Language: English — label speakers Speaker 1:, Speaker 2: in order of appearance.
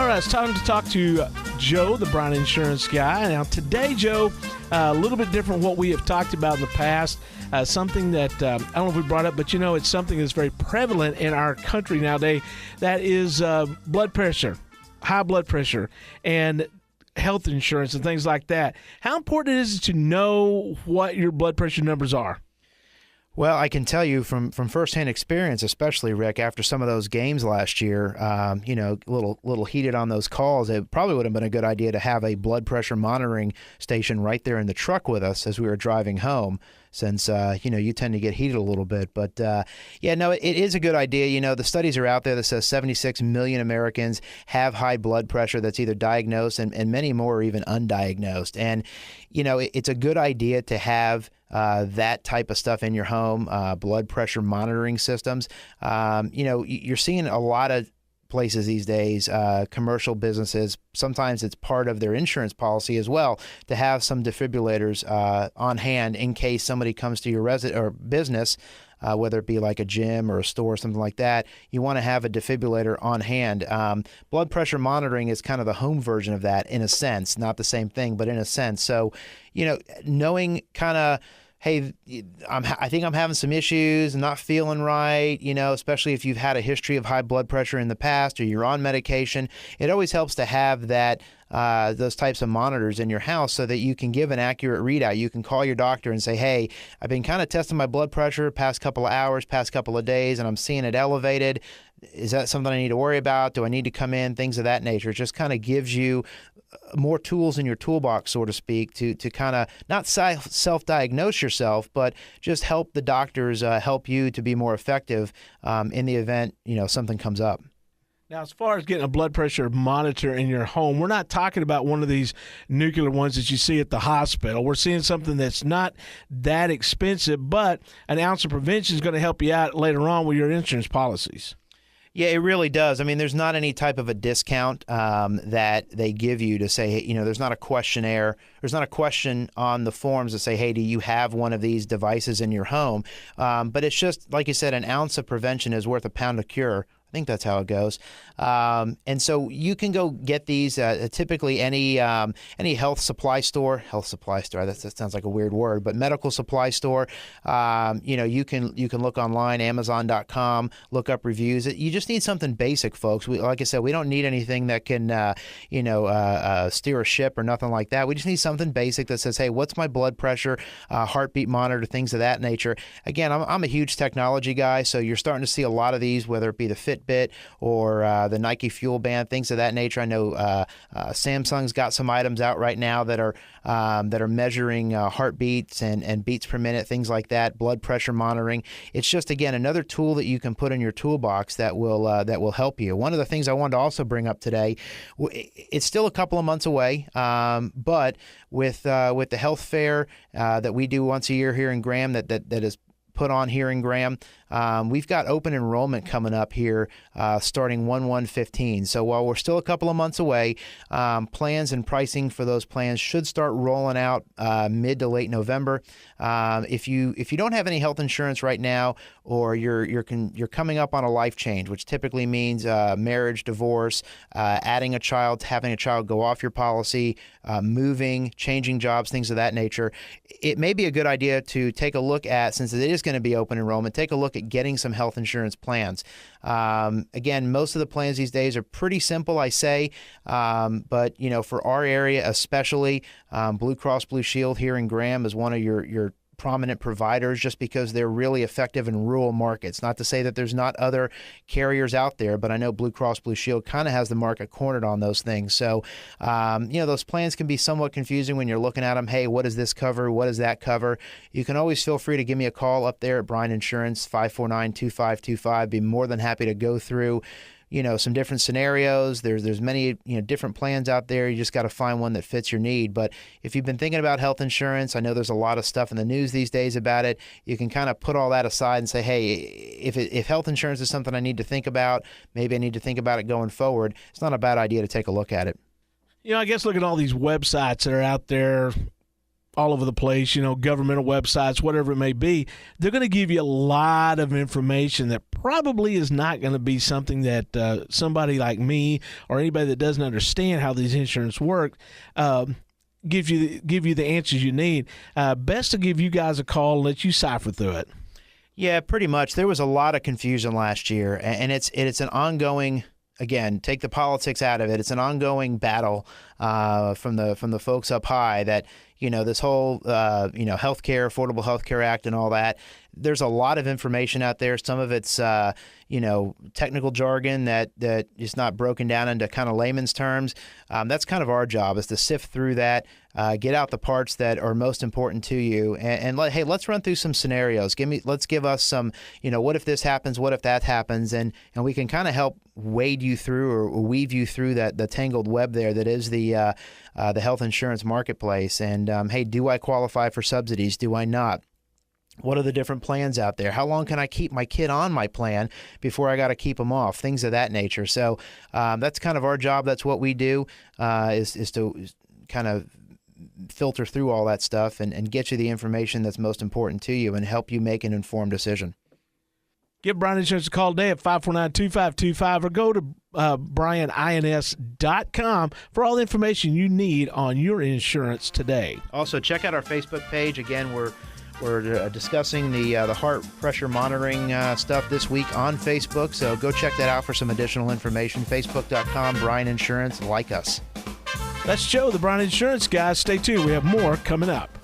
Speaker 1: All right, it's time to talk to Joe, the Brown Insurance guy. Now, today, Joe, a little bit different what we have talked about in the past. Something that, I don't know if we brought up, but, it's something that's very prevalent in our country nowadays. That is blood pressure, high blood pressure, and health insurance and things like that. How important is it to know what your blood pressure numbers are?
Speaker 2: Well, I can tell you from firsthand experience, especially Rick, after some of those games last year, a little heated on those calls. It probably would have been a good idea to have a blood pressure monitoring station right there in the truck with us as we were driving home, since you tend to get heated a little bit. But it is a good idea. The studies are out there that says 76 million Americans have high blood pressure that's either diagnosed, and many more are even undiagnosed. And it's a good idea to have that type of stuff in your home, blood pressure monitoring systems. You're seeing a lot of places these days, commercial businesses, sometimes it's part of their insurance policy as well to have some defibrillators on hand in case somebody comes to your residence or business, whether it be like a gym or a store or something like that. You want to have a defibrillator on hand. Blood pressure monitoring is kind of the home version of that in a sense, not the same thing, but in a sense. So, knowing kind of, hey, I think I'm having some issues, not feeling right, especially if you've had a history of high blood pressure in the past or you're on medication. It always helps to have that those types of monitors in your house so that you can give an accurate readout. You can call your doctor and say, hey, I've been kind of testing my blood pressure past couple of hours, past couple of days, and I'm seeing it elevated. Is that something I need to worry about? Do I need to come in? Things of that nature. It just kind of gives you more tools in your toolbox, so to speak, to kind of not self-diagnose yourself, but just help the doctors help you to be more effective in the event, something comes up.
Speaker 1: Now, as far as getting a blood pressure monitor in your home, we're not talking about one of these nuclear ones that you see at the hospital. We're seeing something that's not that expensive, but an ounce of prevention is going to help you out later on with your insurance policies.
Speaker 2: Yeah, it really does. I mean, there's not any type of a discount that they give you to say, hey, there's not a questionnaire. There's not a question on the forms that say, hey, do you have one of these devices in your home? But it's just, like you said, an ounce of prevention is worth a pound of cure. I think that's how it goes. And so you can go get these typically any health supply store, that sounds like a weird word, but medical supply store. You can look online, Amazon.com, look up reviews. You just need something basic, folks. Like I said, we don't need anything that can, steer a ship or nothing like that. We just need something basic that says, hey, what's my blood pressure, heartbeat monitor, things of that nature. Again, I'm a huge technology guy, so you're starting to see a lot of these, whether it be the Fitbit or the Nike Fuel Band, things of that nature. I know Samsung's got some items out right now that are measuring heartbeats and beats per minute, things like that, blood pressure monitoring. It's just, again, another tool that you can put in your toolbox that will help you. One of the things I wanted to also bring up today, it's still a couple of months away, but with the health fair that we do once a year here in Graham that is put on here in Graham. We've got open enrollment coming up here starting 1/1/15. So while we're still a couple of months away, plans and pricing for those plans should start rolling out mid to late November. If you don't have any health insurance right now, or you're coming up on a life change, which typically means marriage, divorce, adding a child, having a child go off your policy, moving, changing jobs, things of that nature, it may be a good idea to take a look at, since it is going to be open enrollment, take a look at getting some health insurance plans. Again, most of the plans these days are pretty simple, I say, but for our area especially, Blue Cross Blue Shield here in Graham is one of your prominent providers, just because they're really effective in rural markets. Not to say that there's not other carriers out there, but I know Blue Cross Blue Shield kind of has the market cornered on those things. So, those plans can be somewhat confusing when you're looking at them. Hey, what does this cover? What does that cover? You can always feel free to give me a call up there at Bryan Insurance, 549-2525. Be more than happy to go through some different scenarios. There's many, different plans out there. You just got to find one that fits your need. But if you've been thinking about health insurance, I know there's a lot of stuff in the news these days about it. You can kind of put all that aside and say, hey, if health insurance is something I need to think about, maybe I need to think about it going forward. It's not a bad idea to take a look at it.
Speaker 1: I guess look at all these websites that are out there all over the place, governmental websites, whatever it may be. They're going to give you a lot of information that probably is not going to be something that somebody like me or anybody that doesn't understand how these insurance work give you the answers you need. Best to give you guys a call and let you cipher through it.
Speaker 2: Yeah, pretty much. There was a lot of confusion last year, and it's an ongoing. Again, take the politics out of it. It's an ongoing battle from the folks up high that, this whole, healthcare, Affordable Healthcare Act and all that. There's a lot of information out there. Some of it's, technical jargon that is not broken down into kind of layman's terms. That's kind of our job, is to sift through that, get out the parts that are most important to you, and let's run through some scenarios. Let's give us some, what if this happens, what if that happens, and we can kind of help wade you through or weave you through the tangled web there that is the health insurance marketplace. And do I qualify for subsidies? Do I not? What are the different plans out there? How long can I keep my kid on my plan before I got to keep them off? Things of that nature. So that's kind of our job. That's what we do, is to kind of filter through all that stuff and get you the information that's most important to you and help you make an informed decision.
Speaker 1: Give Brian Insurance a call today at 549-2525 or go to brianins.com for all the information you need on your insurance today.
Speaker 2: Also, check out our Facebook page. Again, we're discussing the heart pressure monitoring stuff this week on Facebook, so go check that out for some additional information. Facebook.com, Brian Insurance. Like us.
Speaker 1: That's Joe, the Brian Insurance guy. Stay tuned. We have more coming up.